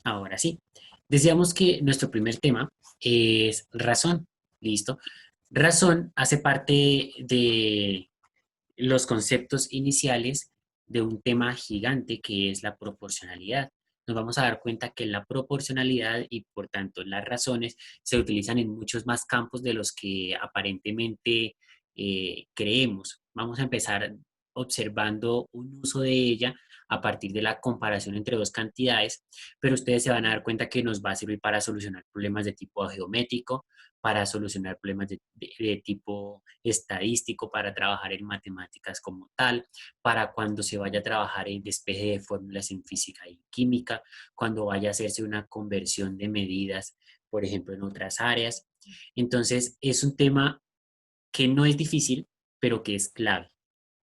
Ahora sí. Decíamos que nuestro primer tema es razón. ¿Listo? Razón hace parte de los conceptos iniciales de un tema gigante que es la proporcionalidad. Nos vamos a dar cuenta que la proporcionalidad y por tanto las razones se utilizan en muchos más campos de los que aparentemente creemos. Vamos a empezar observando un uso de ella a partir de la comparación entre dos cantidades, pero ustedes se van a dar cuenta que nos va a servir para solucionar problemas de tipo geométrico, para solucionar problemas de tipo estadístico, para trabajar en matemáticas como tal, para cuando se vaya a trabajar en despeje de fórmulas en física y química, cuando vaya a hacerse una conversión de medidas, por ejemplo, en otras áreas. Entonces, es un tema que no es difícil, pero que es clave,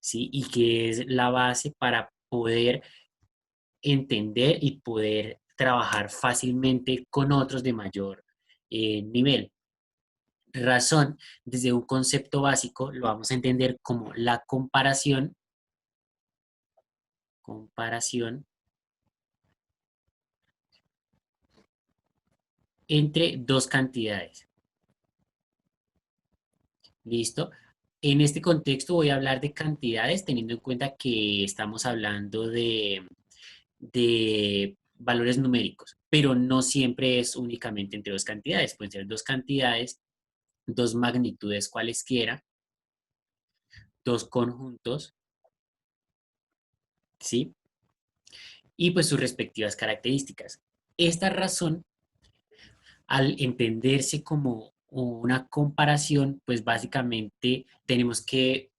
¿sí? Y que es la base para poder entender y poder trabajar fácilmente con otros de mayor nivel. Razón, desde un concepto básico, lo vamos a entender como la comparación entre dos cantidades. ¿Listo? En este contexto voy a hablar de cantidades teniendo en cuenta que estamos hablando de valores numéricos, pero no siempre es únicamente entre dos cantidades, pueden ser dos cantidades, dos magnitudes cualesquiera, dos conjuntos, ¿sí? Y pues sus respectivas características. Esta razón, al entenderse como una comparación, pues básicamente tenemos que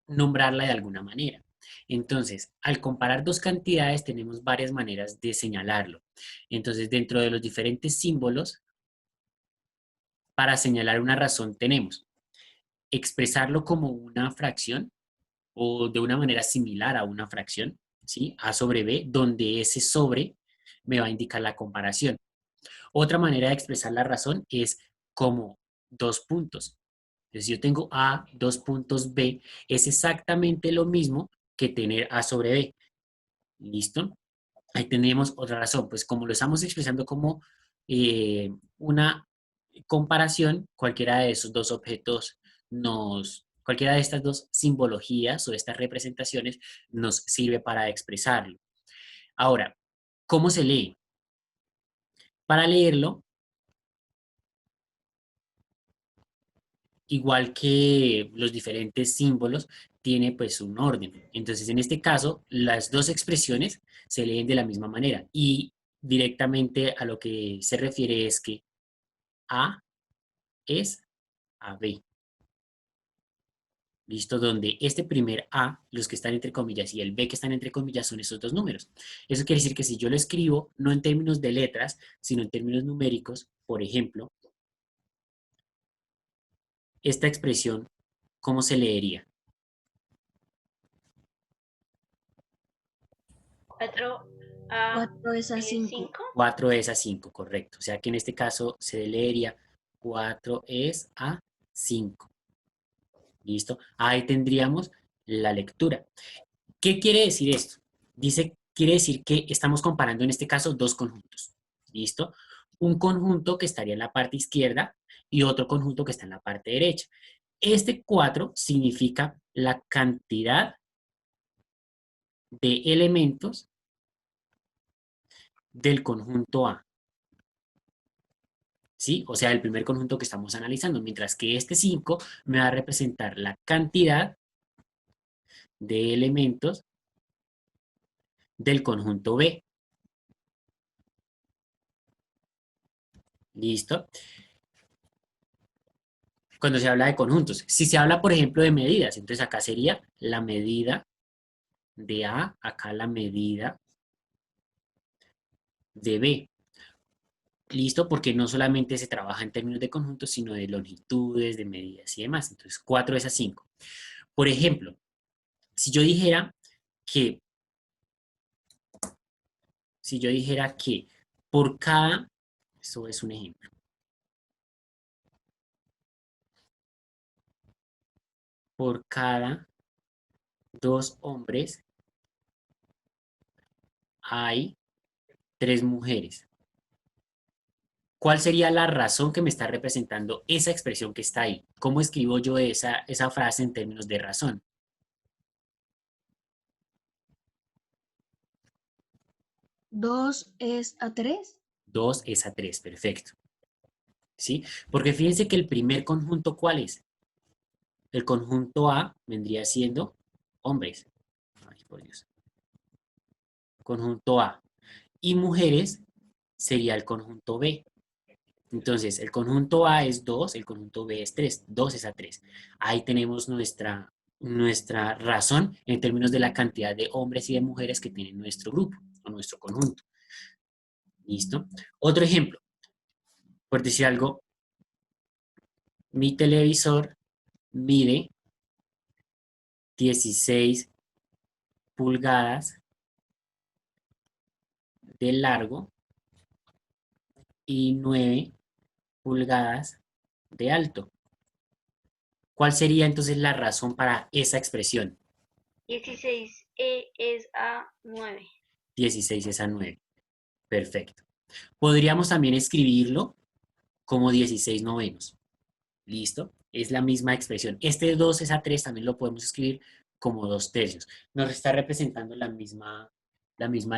nombrarla de alguna manera. Entonces, al comparar dos cantidades tenemos varias maneras de señalarlo. Entonces, dentro de los diferentes símbolos, para señalar una razón tenemos expresarlo como una fracción o de una manera similar a una fracción, ¿sí? A sobre B, donde ese sobre me va a indicar la comparación. Otra manera de expresar la razón es como dos puntos. Entonces, si yo tengo A, dos puntos B, es exactamente lo mismo que tener A sobre B. ¿Listo? Ahí tenemos otra razón. Pues como lo estamos expresando como una comparación, cualquiera de esos dos objetos cualquiera de estas dos simbologías o estas representaciones nos sirve para expresarlo. Ahora, ¿cómo se lee? Para leerlo, igual que los diferentes símbolos, tiene pues un orden. Entonces, en este caso, las dos expresiones se leen de la misma manera y directamente a lo que se refiere es que A es a B. ¿Listo? Donde este primer A, los que están entre comillas, y el B que están entre comillas son esos dos números. Eso quiere decir que si yo lo escribo, no en términos de letras, sino en términos numéricos, por ejemplo, esta expresión, ¿cómo se leería? 4 es a 5. 4 es a 5, correcto. O sea que en este caso se leería 4 es a 5. ¿Listo? Ahí tendríamos la lectura. ¿Qué quiere decir esto? Quiere decir que estamos comparando en este caso dos conjuntos. ¿Listo? Un conjunto que estaría en la parte izquierda y otro conjunto que está en la parte derecha. Este 4 significa la cantidad de elementos del conjunto A. ¿Sí? O sea, el primer conjunto que estamos analizando, mientras que este 5 me va a representar la cantidad de elementos del conjunto B. ¿Listo? Cuando se habla de conjuntos. Si se habla, por ejemplo, de medidas, entonces acá sería la medida de A, acá la medida de B. ¿Listo? Porque no solamente se trabaja en términos de conjuntos, sino de longitudes, de medidas y demás. Entonces, 4 es a 5. Por ejemplo, si yo dijera que, si yo dijera que por cada, eso es un ejemplo, por cada dos hombres hay 3 mujeres. ¿Cuál sería la razón que me está representando esa expresión que está ahí? ¿Cómo escribo yo esa frase en términos de razón? 2:3. 2 es a 3, perfecto. ¿Sí? Porque fíjense que el primer conjunto, ¿cuál es? El conjunto A vendría siendo hombres. Ay, por Dios. Conjunto A. Y mujeres sería el conjunto B. Entonces, el conjunto A es 2, el conjunto B es 3. 2 es a 3. Ahí tenemos nuestra razón en términos de la cantidad de hombres y de mujeres que tiene nuestro grupo o nuestro conjunto. ¿Listo? Otro ejemplo, por decir algo, mi televisor mide 16 pulgadas de largo y 9 pulgadas de alto. ¿Cuál sería entonces la razón para esa expresión? 16 es a 9. 16 es a 9. Perfecto. Podríamos también escribirlo como 16 novenos. ¿Listo? Es la misma expresión. Este 2 es a 3 también lo podemos escribir como 2 tercios. Nos está representando la misma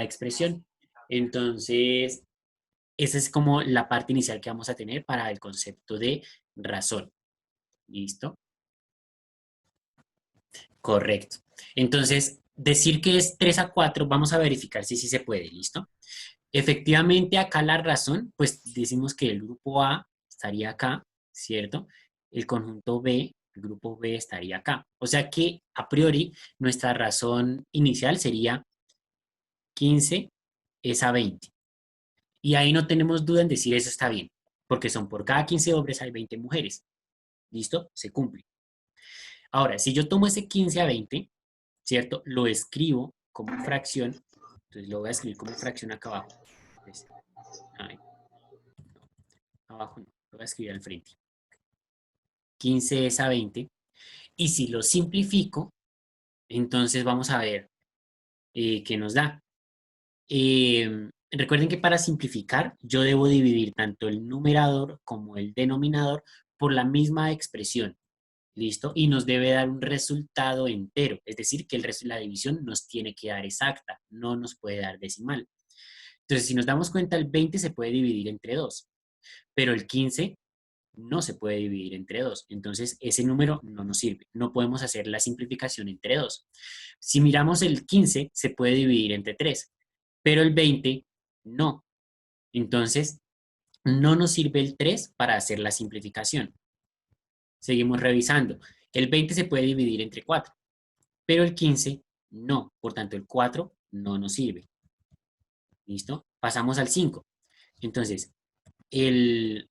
expresión. Entonces, esa es como la parte inicial que vamos a tener para el concepto de razón. ¿Listo? Correcto. Entonces, decir que es 3 a 4, vamos a verificar si sí se puede. ¿Listo? Efectivamente, acá la razón, pues decimos que el grupo A estaría acá, ¿cierto? El conjunto B, el grupo B estaría acá. O sea que a priori nuestra razón inicial sería 15 es a 20. Y ahí no tenemos duda en decir eso está bien, porque son por cada 15 hombres hay 20 mujeres. ¿Listo? Se cumple. Ahora, si yo tomo ese 15 a 20, ¿cierto? Lo escribo como fracción, entonces lo voy a escribir como fracción acá abajo. Entonces, ahí, abajo no, lo voy a escribir al frente. 15 es a 20. Y si lo simplifico, entonces vamos a ver qué nos da. Recuerden que para simplificar yo debo dividir tanto el numerador como el denominador por la misma expresión. ¿Listo? Y nos debe dar un resultado entero. Es decir, que la división nos tiene que dar exacta, no nos puede dar decimal. Entonces, si nos damos cuenta, el 20 se puede dividir entre 2, pero el 15 no se puede dividir entre 2. Entonces, ese número no nos sirve. No podemos hacer la simplificación entre 2. Si miramos el 15, se puede dividir entre 3, pero el 20 no. Entonces, no nos sirve el 3 para hacer la simplificación. Seguimos revisando. El 20 se puede dividir entre 4, pero el 15 no. Por tanto, el 4 no nos sirve. ¿Listo? Pasamos al 5. Entonces, el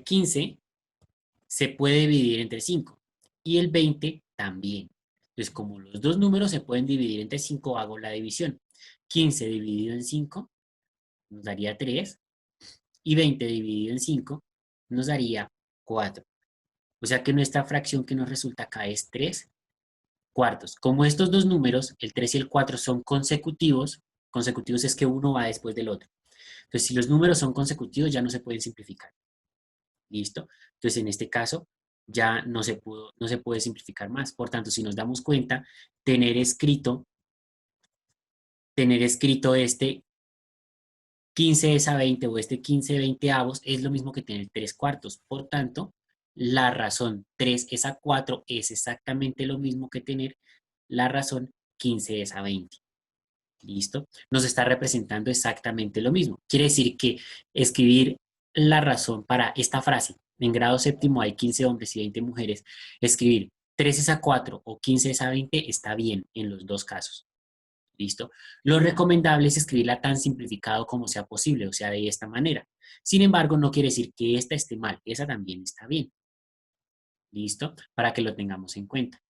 15 se puede dividir entre 5 y el 20 también. Entonces, como los dos números se pueden dividir entre 5, hago la división. 15 dividido en 5 nos daría 3 y 20 dividido en 5 nos daría 4. O sea que nuestra fracción que nos resulta acá es 3 cuartos. Como estos dos números, el 3 y el 4 son consecutivos, consecutivos es que uno va después del otro. Entonces, si los números son consecutivos, ya no se pueden simplificar. ¿Listo? Entonces, en este caso, ya no se puede simplificar más. Por tanto, si nos damos cuenta, tener escrito este 15 es a 20 o este 15 veinteavos es lo mismo que tener 3 cuartos. Por tanto, la razón 3 es a 4 es exactamente lo mismo que tener la razón 15 es a 20. ¿Listo? Nos está representando exactamente lo mismo. Quiere decir que escribir la razón para esta frase, en grado séptimo hay 15 hombres y 20 mujeres, escribir 3 es a 4 o 15 es a 20 está bien en los dos casos. ¿Listo? Lo recomendable es escribirla tan simplificado como sea posible, o sea, de esta manera. Sin embargo, no quiere decir que esta esté mal, esa también está bien. ¿Listo? Para que lo tengamos en cuenta.